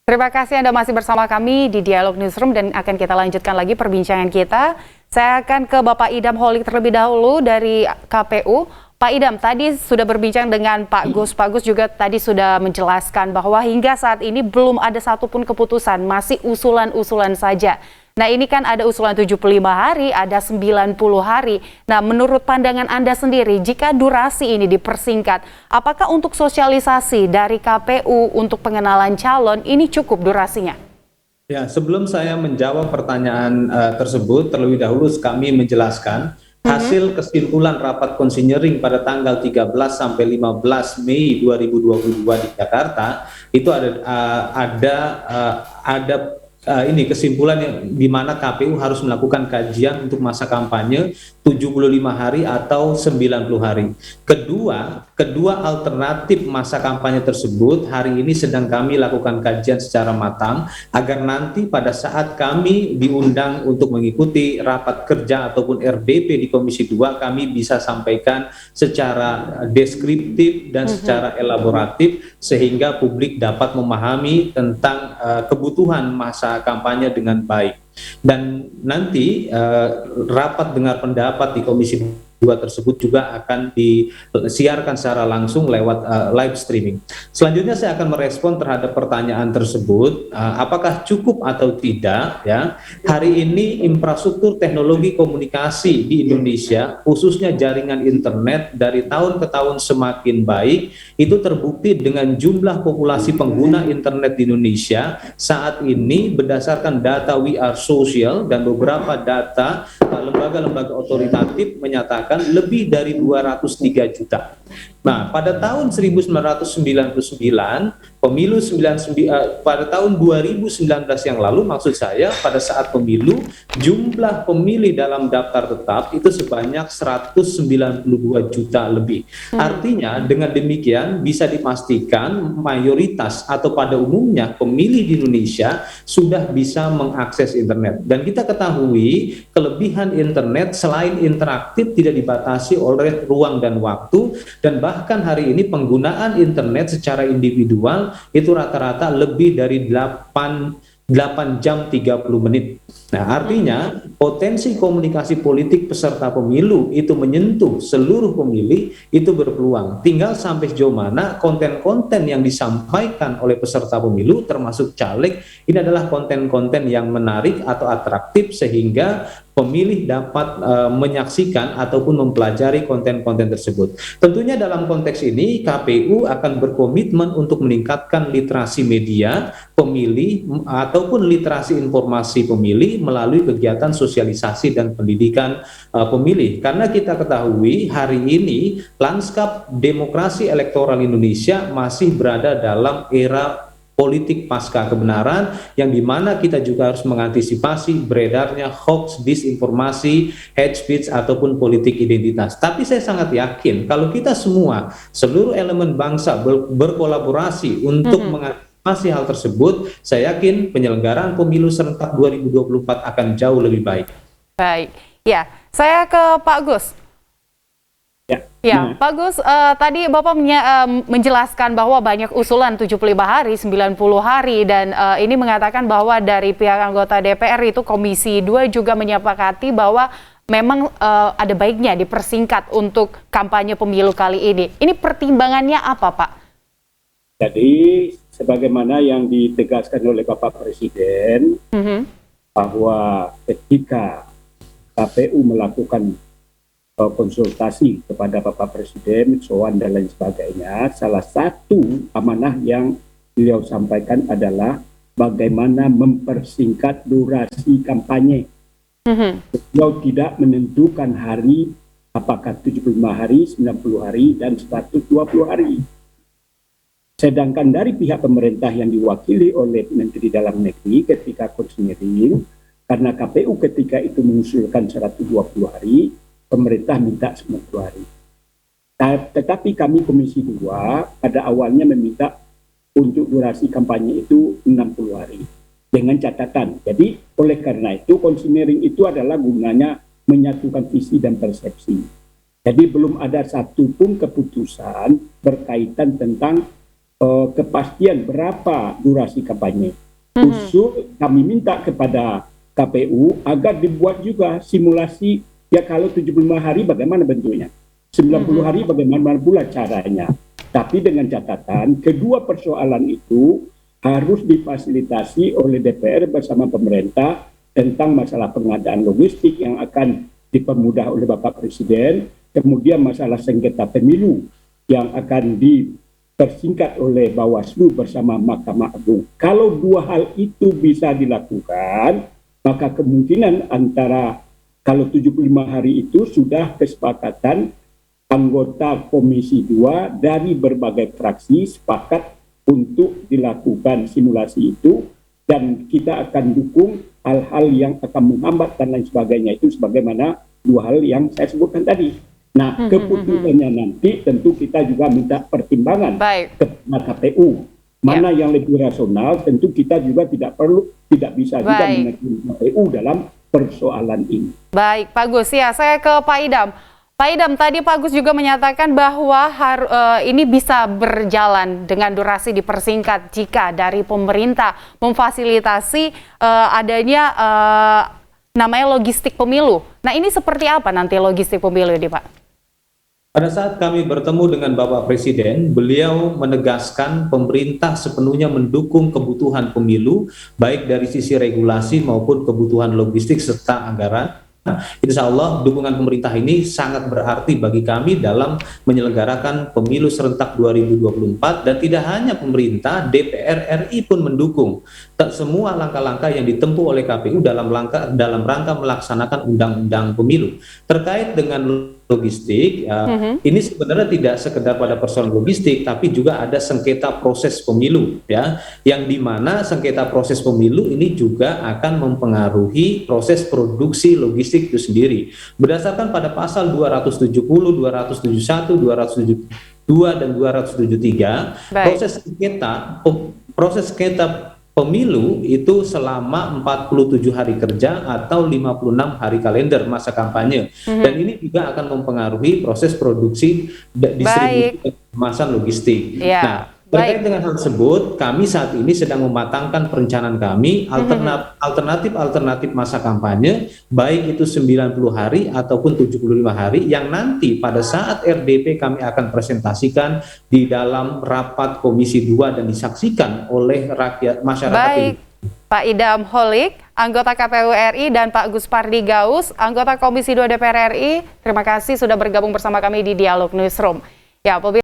Terima kasih Anda masih bersama kami di Dialog Newsroom dan akan kita lanjutkan lagi perbincangan kita. Saya akan ke Bapak Idam Holik terlebih dahulu dari KPU. Pak Idam, tadi sudah berbincang dengan Pak Gus. Pak Gus juga tadi sudah menjelaskan bahwa hingga saat ini belum ada satupun keputusan, masih usulan-usulan saja. Nah ini kan ada usulan 75 hari, ada 90 hari. Nah menurut pandangan Anda sendiri, jika durasi ini dipersingkat, apakah untuk sosialisasi dari KPU untuk pengenalan calon ini cukup durasinya? Ya, sebelum saya menjawab pertanyaan tersebut, terlebih dahulu kami menjelaskan hasil kesimpulan rapat konsinyering pada tanggal 13 sampai 15 Mei 2022 di Jakarta, itu ada ini kesimpulan yang di mana KPU harus melakukan kajian untuk masa kampanye 75 hari atau 90 hari. Kedua alternatif masa kampanye tersebut hari ini sedang kami lakukan kajian secara matang agar nanti pada saat kami diundang untuk mengikuti rapat kerja ataupun RDP di Komisi 2 kami bisa sampaikan secara deskriptif dan secara elaboratif sehingga publik dapat memahami tentang kebutuhan masa kampanye dengan baik. Dan nanti rapat dengar pendapat di Komisi 2 tersebut juga akan disiarkan secara langsung lewat live streaming. Selanjutnya saya akan merespon terhadap pertanyaan tersebut, apakah cukup atau tidak ya. Hari ini infrastruktur teknologi komunikasi di Indonesia, khususnya jaringan internet dari tahun ke tahun semakin baik. Itu terbukti dengan jumlah populasi pengguna internet di Indonesia saat ini berdasarkan data We Are Social dan beberapa data lembaga-lembaga otoritatif menyatakan lebih dari 203 juta. Nah, pada tahun 1999, pada tahun 2019 yang lalu, maksud saya pada saat pemilu, jumlah pemilih dalam daftar tetap itu sebanyak 192 juta lebih. Artinya dengan demikian bisa dipastikan mayoritas atau pada umumnya pemilih di Indonesia sudah bisa mengakses internet. Dan kita ketahui kelebihan internet selain interaktif tidak dibatasi oleh ruang dan waktu, dan bahkan hari ini penggunaan internet secara individual itu rata-rata lebih dari 8 jam 30 menit. Nah, artinya potensi komunikasi politik peserta pemilu itu menyentuh seluruh pemilih itu berpeluang. Tinggal sampai sejauh mana konten-konten yang disampaikan oleh peserta pemilu termasuk caleg ini adalah konten-konten yang menarik atau atraktif sehingga pemilih dapat menyaksikan ataupun mempelajari konten-konten tersebut. Tentunya dalam konteks ini KPU akan berkomitmen untuk meningkatkan literasi media pemilih ataupun literasi informasi pemilih melalui kegiatan sosialisasi dan pendidikan pemilih. Karena kita ketahui hari ini lanskap demokrasi elektoral Indonesia masih berada dalam era politik pasca kebenaran yang dimana kita juga harus mengantisipasi beredarnya hoax, disinformasi, hate speech ataupun politik identitas. Tapi saya sangat yakin kalau kita semua, seluruh elemen bangsa berkolaborasi untuk mengantisipasi hal tersebut, saya yakin penyelenggaraan pemilu serentak 2024 akan jauh lebih baik. Baik, ya saya ke Pak Gus. Ya, Pak Gus, tadi Bapak menjelaskan bahwa banyak usulan 75 hari, 90 hari, dan ini mengatakan bahwa dari pihak anggota DPR itu Komisi 2 juga menyepakati bahwa memang ada baiknya dipersingkat untuk kampanye pemilu kali ini. Ini pertimbangannya apa, Pak? Jadi, sebagaimana yang ditegaskan oleh Bapak Presiden, bahwa ketika KPU melakukan konsultasi kepada Bapak Presiden, soal dan lain sebagainya, salah satu amanah yang beliau sampaikan adalah bagaimana mempersingkat durasi kampanye. Beliau tidak menentukan hari, apakah 75 hari, 90 hari, dan 120 hari. Sedangkan dari pihak pemerintah yang diwakili oleh Menteri Dalam Negeri ketika konsinyering, karena KPU ketika itu mengusulkan 120 hari, pemerintah minta 90 hari. Tetapi kami Komisi 2 pada awalnya meminta untuk durasi kampanye itu 60 hari. Dengan catatan. Jadi oleh karena itu konsinyering itu adalah gunanya menyatukan visi dan persepsi. Jadi belum ada satupun keputusan berkaitan tentang kepastian berapa durasi kampanye. Usul kami minta kepada KPU agar dibuat juga simulasi, ya kalau 75 hari bagaimana bentuknya, 90 hari bagaimana pula caranya. Tapi dengan catatan kedua persoalan itu harus difasilitasi oleh DPR bersama pemerintah tentang masalah pengadaan logistik yang akan dipermudah oleh Bapak Presiden, kemudian masalah sengketa pemilu yang akan dipersingkat oleh Bawaslu bersama Mahkamah Agung. Kalau dua hal itu bisa dilakukan, maka kemungkinan antara kalau 75 hari itu sudah kesepakatan anggota Komisi 2 dari berbagai fraksi sepakat untuk dilakukan simulasi itu, dan kita akan dukung hal-hal yang akan menghambat dan lain sebagainya itu sebagaimana dua hal yang saya sebutkan tadi. Nah, keputusannya nanti tentu kita juga minta pertimbangan kepada KPU. Mana yang lebih rasional, tentu kita juga tidak bisa juga menekan KPU dalam persoalan ini. Baik, Pak Gus. Ya, saya ke Pak Idam. Pak Idam, tadi Pak Gus juga menyatakan bahwa ini bisa berjalan dengan durasi dipersingkat jika dari pemerintah memfasilitasi adanya namanya logistik pemilu. Nah, ini seperti apa nanti logistik pemilu ini, Pak? Pada saat kami bertemu dengan Bapak Presiden, beliau menegaskan pemerintah sepenuhnya mendukung kebutuhan pemilu, baik dari sisi regulasi maupun kebutuhan logistik serta anggaran. Insya Allah dukungan pemerintah ini sangat berarti bagi kami dalam menyelenggarakan pemilu serentak 2024, dan tidak hanya pemerintah, DPR RI pun mendukung semua langkah-langkah yang ditempuh oleh KPU dalam rangka melaksanakan undang-undang pemilu. Terkait dengan logistik, ini sebenarnya tidak sekedar pada persoalan logistik, tapi juga ada sengketa proses pemilu, ya, yang dimana sengketa proses pemilu ini juga akan mempengaruhi proses produksi logistik itu sendiri. Berdasarkan pada pasal 270, 271, 272 dan 273, proses sengketa pemilu itu selama 47 hari kerja atau 56 hari kalender masa kampanye. Dan ini juga akan mempengaruhi proses produksi distribusi kemasan logistik. Nah, terkait dengan hal tersebut, kami saat ini sedang mematangkan perencanaan kami alternatif masa kampanye, baik itu 90 hari ataupun 75 hari, yang nanti pada saat RDP kami akan presentasikan di dalam rapat Komisi 2 dan disaksikan oleh rakyat masyarakat. Baik, Pak Idam Holik, anggota KPU RI, dan Pak Gus Pardi Gaus, anggota Komisi 2 DPR RI, terima kasih sudah bergabung bersama kami di Dialog Newsroom. Ya,